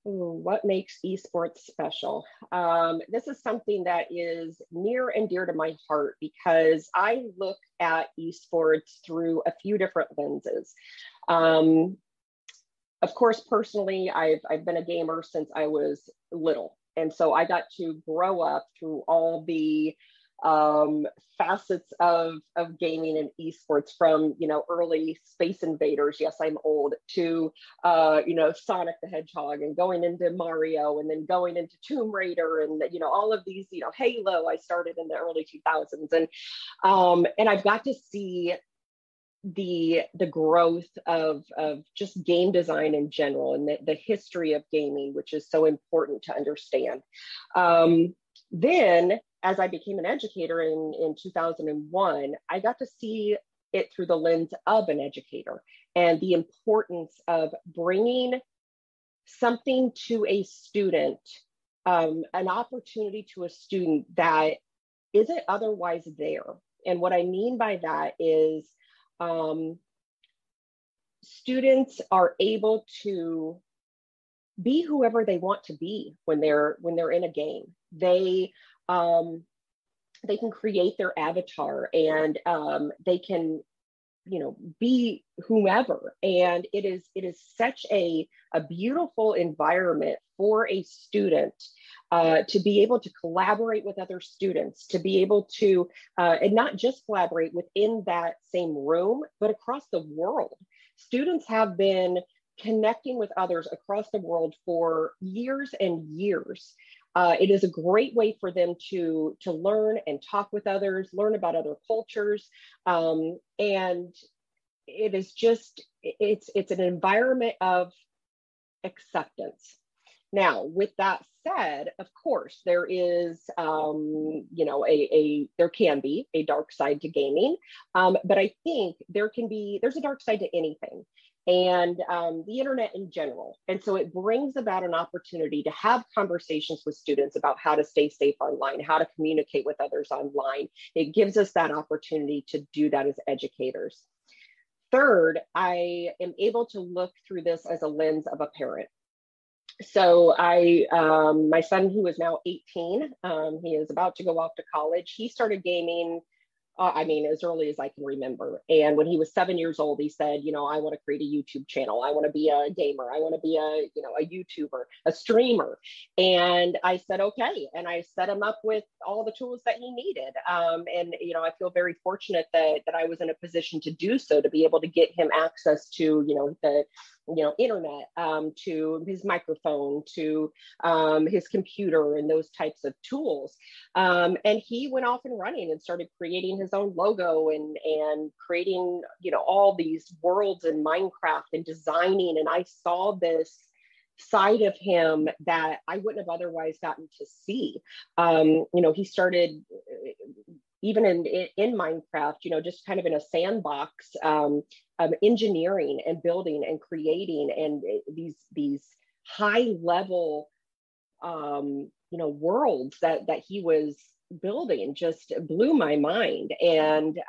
Ooh, what makes esports special? This is something that is near and dear to my heart because I look at esports through a few different lenses. Um, of course, personally, I've been a gamer since I was little, and so I got to grow up through all the facets of gaming and esports from, early Space Invaders. Yes, I'm old, to, Sonic the Hedgehog, and going into Mario, and then going into Tomb Raider, and, all of these, Halo. I started in the early 2000s, and I've got to see the growth of just game design in general, and the history of gaming, which is so important to understand. Then, as I became an educator in 2001, I got to see it through the lens of an educator and the importance of bringing something to a student, an opportunity to a student that isn't otherwise there. And what I mean by that is students are able to be whoever they want to be when they're in a game. They can create their avatar, and they can be whomever, and it is such a beautiful environment for a student to be able to collaborate with other students, to be able to and not just collaborate within that same room, but across the world. Students have been connecting with others across the world for years and years. It is a great way for them to learn and talk with others, learn about other cultures, and it is just it's an environment of acceptance. Now, with that said, of course, there is there can be a dark side to gaming, but I think there's a dark side to anything, and the internet in general. And so it brings about an opportunity to have conversations with students about how to stay safe online, how to communicate with others online. It gives us that opportunity to do that as educators. Third, I am able to look through this as a lens of a parent. So my son, who is now 18, he is about to go off to college. He started gaming, as early as I can remember. And when he was 7 years old, he said, I want to create a YouTube channel. I want to be a gamer. I want to be a YouTuber, a streamer. And I said, okay. And I set him up with all the tools that he needed. I feel very fortunate that I was in a position to do so, to be able to get him access to, the internet, to his microphone, to his computer, and those types of tools. And he went off and running and started creating his own logo, and creating, all these worlds in Minecraft, and designing. And I saw this side of him that I wouldn't have otherwise gotten to see. He started even in Minecraft, just kind of in a sandbox, engineering and building and creating, and these high level, worlds that he was building just blew my mind. And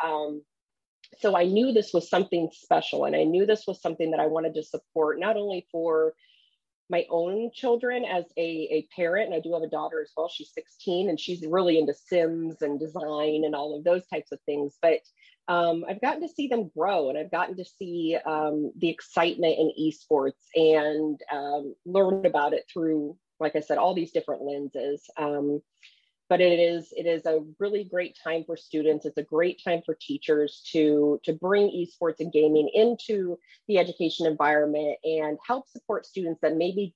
so I knew this was something special, and I knew this was something that I wanted to support, not only for my own children as a parent, and I do have a daughter as well. She's 16, and she's really into Sims and design and all of those types of things. But I've gotten to see them grow, and I've gotten to see the excitement in esports, and learn about it through, like I said, all these different lenses. But it is a really great time for students. It's a great time for teachers to bring esports and gaming into the education environment and help support students that maybe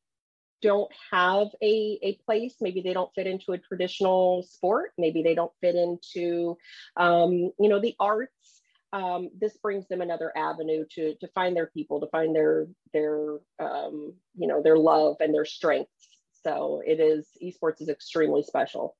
don't have a place. Maybe they don't fit into a traditional sport. Maybe they don't fit into, the arts. This brings them another avenue to find their people, to find their love and their strengths. So esports is extremely special.